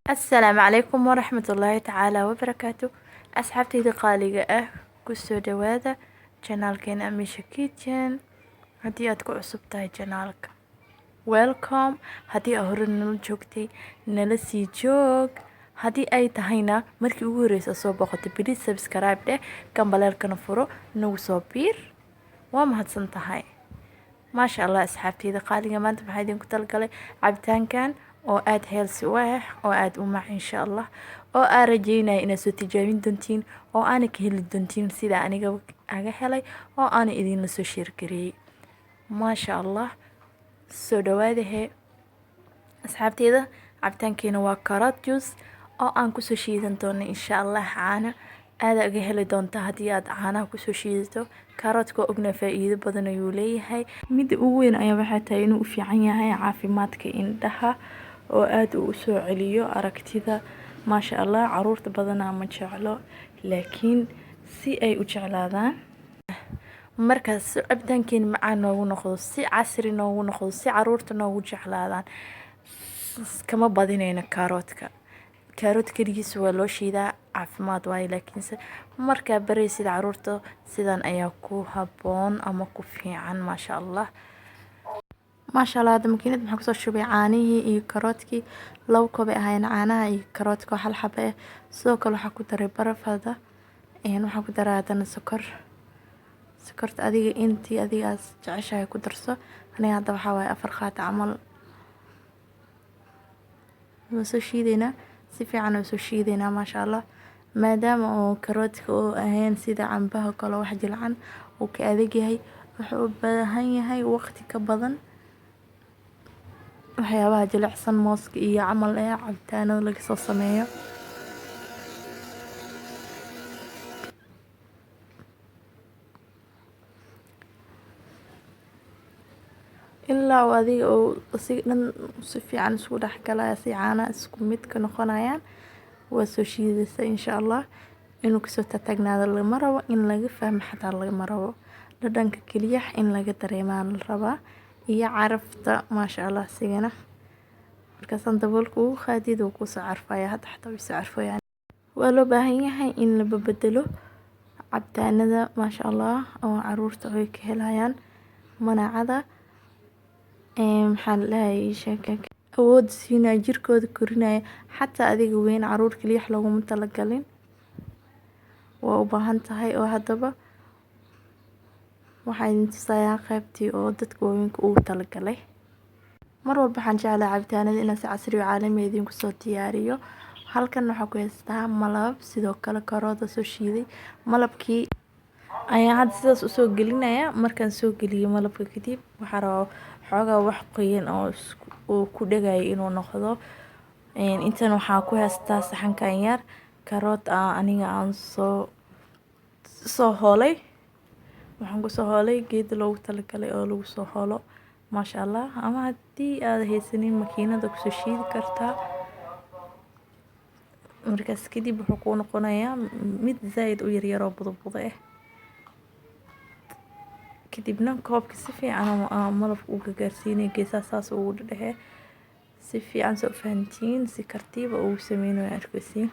السلام عليكم ورحمة الله تعالى وبركاته. أصحابتي qaaliga ah kusoo dhawaada channelkeena Amisha Kitchen. haddii aad ku cusub tahay channelka welcome, haddii aad hore nala joogtay nala sii joog, haddii ay tahayna markii ugu horeysa soo boqotay please subscribe dheh, gambaleelkana furo, nagu soo biir. waa mahadsan tahay. maasha allah asxaabteyda qaaliga, maanta waxaa idinku talgalay cabitaankan oo aad healthy u ah, oo aad u macaan insha allah, oo aan rajeynaya inaad soo tijaabin doontiin, oo aana ka heli doontiin sida aniga aga helay, oo aana idinla soo sheergareeyey. maasha allah, soo dhawaadahe asxaabteyda. cabitaankeena waa carrot juice oo aan kusoo shiidan doono insha allah caano. aada aga heli doonta haddii aad caanaha kusoo shiidato. kaaroodka ogna faa'iido badan ayuu leeyahay. midda ugu weyn ayaa waxay tahay inuu u fiican yahay caafimaadka indhaha, oo aad uu usoo celiyo aragtida. maasha allah, caruurta badanaa ma jeclo, laakiin si ay u jeclaadaan markaas cabitaankeena macaan noogu noqdo, si casri noogu noqdo, si caruurta noogu jeclaadaan, kama badinayno kaaroodka. kaarood keligiisa waa loo shiidaa, caafimaad waaye, laakiinse markaa baraysid caruurta sidan ayaa ku habboon ama ku fiican. maasha allah. maasha allah, hadda makiinad maxaa kusoo shubay caanihii iyo karoodkii. 2 koob ay ahaayeen caanaha iyo karoodka oo 1 xabo ah. sidoo kale waxaa ku daray baraf hadda, waxaa ku daray haddana sokorta adiga intii adigaas jeceshahay ku darso. aniga hadda waxaa waaye 4 qaata camal. waa soo shiideynaa, si fiican oo soo shiideynaa maasha allah. maadaama oo karoodka oo ahayn sida cambaha kale wax jilcan uu ka adag yahay, wuxuu u baahan yahay waqti ka badan. waxyaabaha jilicsan mooska iyo camal ee cabitaanada laga soo sameeyo. ilaa uu adiga oo si dhan si fiican isku dhex galaya, si caanaha isku mid ka noqonayaan. waa soo shiidaysa insha allah. inuu kasoo taagnaado lama rabo, in laga fahmo xataa lagama rabo. dhadhanka keliya in laga dareemaa la rabaa, iyo carafta. maasha allah sigana markaasaan daboolka ugu qaadid uu kusoo carfaya. hadda xataa wuu soo carfayaan. waa loo baahan yahay in la bedelo cabitaanada maasha allah, oo caruurta ay ka helayaan manaacada. maxaa la dhahay sheekay awood siinaya, jirkooda korinaya. xataa adiga weyn caruur keliya laguma talagalin, waa u baahan tahay. oo haddaba waxaa idin tusayaa qaybtii oo dadka waaweynka ugu talagalay. mar walba waxaan jeclahay cabitaanada inaan si casri oo caalami idinku soo diyaariyo. halkan waxaa ku haystaa malab, sidoo kale karooda soo shiiday. malabkii ayaa hadda sidaas usoo gelinaya. markaan soo geliyo malabka kadib, waxaa rabaa xoogaa wax qoyan oo ku dhagaya inuu noqdo. intan waxaa ku haystaa saxankan yar karood aniga aan soo hoolay. waxaan kusoo hoolay geed loogu talagalay oo lagu soo hoolo. maasha allah. ama haddii aad haysanin makiinada kusoo shiidi kartaa. markaas kadib wuxuu kuu noqonayaa mid zaid u yaryar oo budo ah. kadibna koobka si fiican malabka uga gaarsiinay geesaha saas ugu dhexee. si fiican soo fahantiin, si kartiib ugu sameynayo arkaysiin.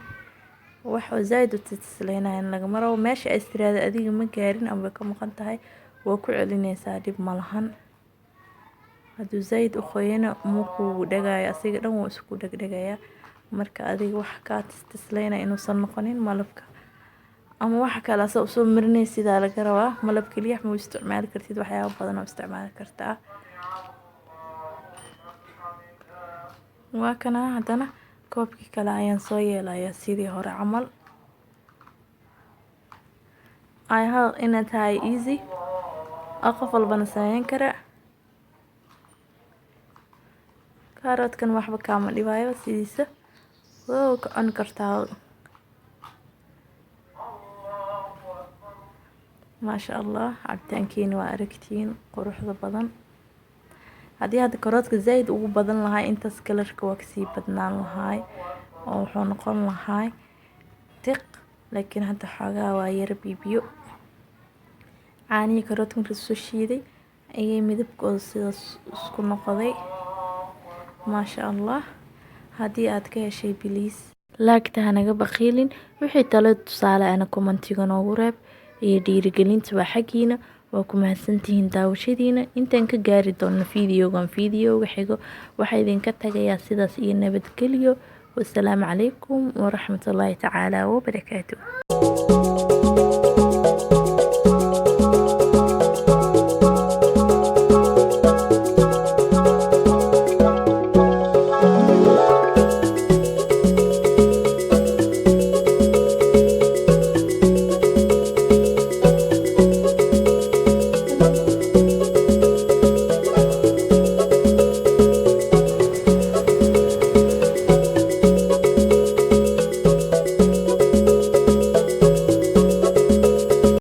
waxa zaid u tisleynayaan lagama rabo. meesha ay istiraada adiga ma gaarin ama ka maqan tahay, waa ku celinaysaa, dhib ma lahan. hadduu zaid u qoyana muku dhagaaya, asiga dhan wuu isku dhagdhagaya. marka adiga wax ka tisleynaya inuusan noqonin malabka ama wax kale asoo soo marinay sida laga rabaa. malab kaliya ma isticmaali kartid, waxyaabo badan oo isticmaali kartaa. waa kana haddana koobkii kale ayaan soo yeelayaa sidii hore camal. I hope inaad tahay easy oo qof walbana sameyn kara. kaaroodkan waxba kaama dhibaayo, sidiisa waa ka cuni kartaa. maasha allah, cabitaankeena waa aragtiin quruxda badan. haddii hadda karoodka zaid ugu badan lahaa, intaas kalarka waa kasii badnaan lahaa oo wuxuu noqon lahaa tiq. laakiin hadda xoogaa waa yar bibiyo. caanihii karoodka markii soo shiiday ayay midabkooda sidaas isku noqday. maasha allah. haddii aad ka heshay biliis laagta hanaga baqiilin. Wixii talo tusaale ana commentiga noogu reeb iyo dhiirigelinta waa xagiina. waa ku mahadsantihiin daawashadiina. intaan ka gaari doono fiidiyogan fiidiyowga xigo waxaa idinka tagayaa sidaas iyo nabadgelyo. wassalaamu calaykum waraxmatullaahi tacaala wabarakaatuh.